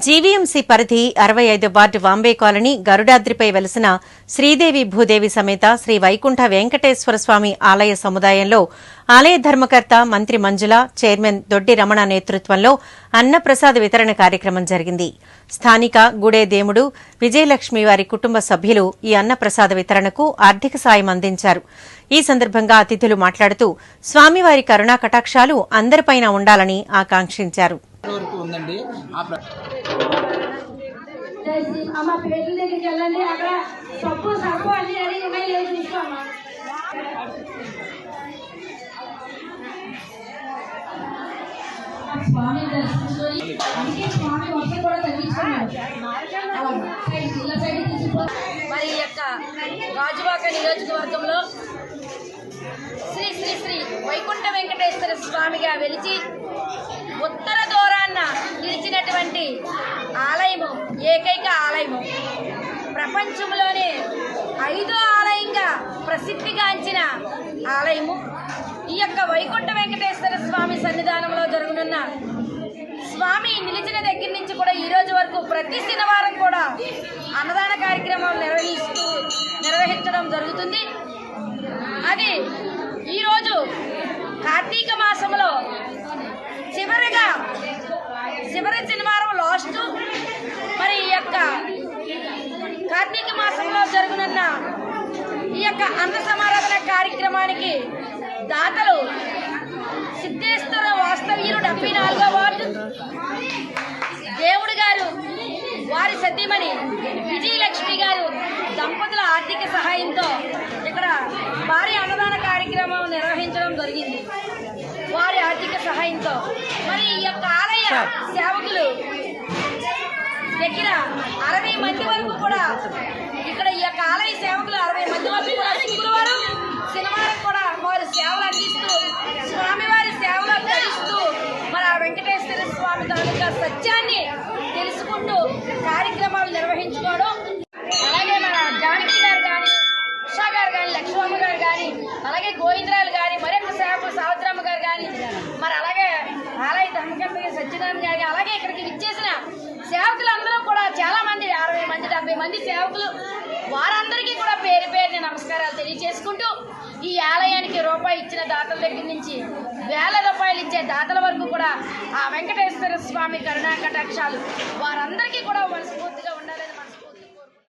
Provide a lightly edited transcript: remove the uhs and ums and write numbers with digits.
GVMC పరిధి 65 ward Vambay colony గరుడాద్రిపై వెలసిన శ్రీదేవి భూదేవి సమేత శ్రీ వైకుంఠ వెంకటేశ్వర స్వామి ఆలయ సముదాయంలో ఆలయ ధర్మకర్త మంత్రి మంజుల, చైర్మన్ దొడ్డి రమణ నేతృత్వంలో అన్నప్రసాద వితరణ కార్యక్రమం జరిగింది. స్థానిక గుడేదేముడు, విజయలక్ష్మి వారి కుటుంబ సభ్యులు ఈ అన్నప్రసాద వితరణకు ఆర్థిక సాయం అందించారు. ఈ సందర్భంగా అతిథులు మాట్లాడుతూ స్వామివారి కరుణా కటాక్షాలు అందరిపైన ఉండాలని ఆకాంక్షించారు. అమ్మ పేట్ల దగ్గరికి వెళ్ళండి, అక్కడ పప్పు సప్పు అన్ని రెడీ ఉన్నాయి, లేదు చూసుకోమ్మా. స్వామి దర్శించుకొని అందుకే స్వామి వర్షం కూడా తగ్గించుకున్నాడు. మరి ఈ యొక్క గాజువాక నియోజకవర్గంలో శ్రీ శ్రీ శ్రీ వైకుంఠ వెంకటేశ్వర స్వామిగా వెలిచి ఉత్తర దూరాన్న నిలిచినటువంటి ఆలయము, ఏకైక ఆలయము, ప్రపంచంలోనే 5వ ఆలయంగా ప్రసిద్ధిగాంచిన ఆలయము. ఈ యొక్క వైకుంఠ వెంకటేశ్వర స్వామి సన్నిధానంలో జరుగుతున్న స్వామి నిలిచిన దగ్గర నుంచి కూడా ఈ రోజు వరకు ప్రతి శనివారం కూడా అన్నదాన కార్యక్రమాలు నిర్వహించడం జరుగుతుంది. అది ఈరోజు కార్తీక మాసంలో చివరి శనివారం లాస్ట్. మరి ఈ యొక్క కార్తీక మాసంలో జరుగునున్న ఈ యొక్క అన్న సమారాధన కార్యక్రమానికి దాతలు సిద్ధేశ్వర వాస్తవ్యులు 74వ వార్డు దేవుడు గారు, వారి సతీమణి విజయలక్ష్మి గారు దంపతుల ఆర్థిక సహాయంతో ఇక్కడ భారీ అన్నదాన కార్యక్రమం నిర్వహించడం జరిగింది. వారి ఆర్థిక సహాయంతో మరి ఈ యొక్క ఆలయ సేవకులు దగ్గర 60 మంది వరకు కూడా ఇక్కడ ఈ యొక్క ఆలయ సేవకులు 60 మంది వరకు కూడా శుక్రవారం, శనివారం కూడా వారు సేవలు అందిస్తూ స్వామివారి సేవలు ధరిస్తూ మరి ఆ వెంకటేశ్వర స్వామి తాలూకా సత్యాన్ని తెలుసుకుంటూ కార్యక్రమాలు నిర్వహించుకోవడం. అలాగే మన జానకి గారు కానీ, ఉషా గారు కానీ, లక్ష్మమ్మ గారు కానీ, అలాగే గోవిందరాలు కానీ, మరొక సేవకు సావిత్రమ్మ గారు కానీ, మరి అలాగే ఆలయ ధర్మకర్త సత్యనారాయణ గారు, అలాగే ఇక్కడికి విచ్చేసిన సేవకులందరూ కూడా చాలా మంది 60 మంది 70 మంది సేవకులు, వారందరికీ కూడా పేరు పేరుని నమస్కారాలు తెలియజేసుకుంటూ ఈ ఆలయానికి రూపాయి ఇచ్చిన దాతల దగ్గర నుంచి వేల రూపాయలు ఇచ్చే దాతల వరకు కూడా ఆ వెంకటేశ్వర స్వామి కరుణా కటాక్షాలు వారందరికీ కూడా మనస్ఫూర్తిగా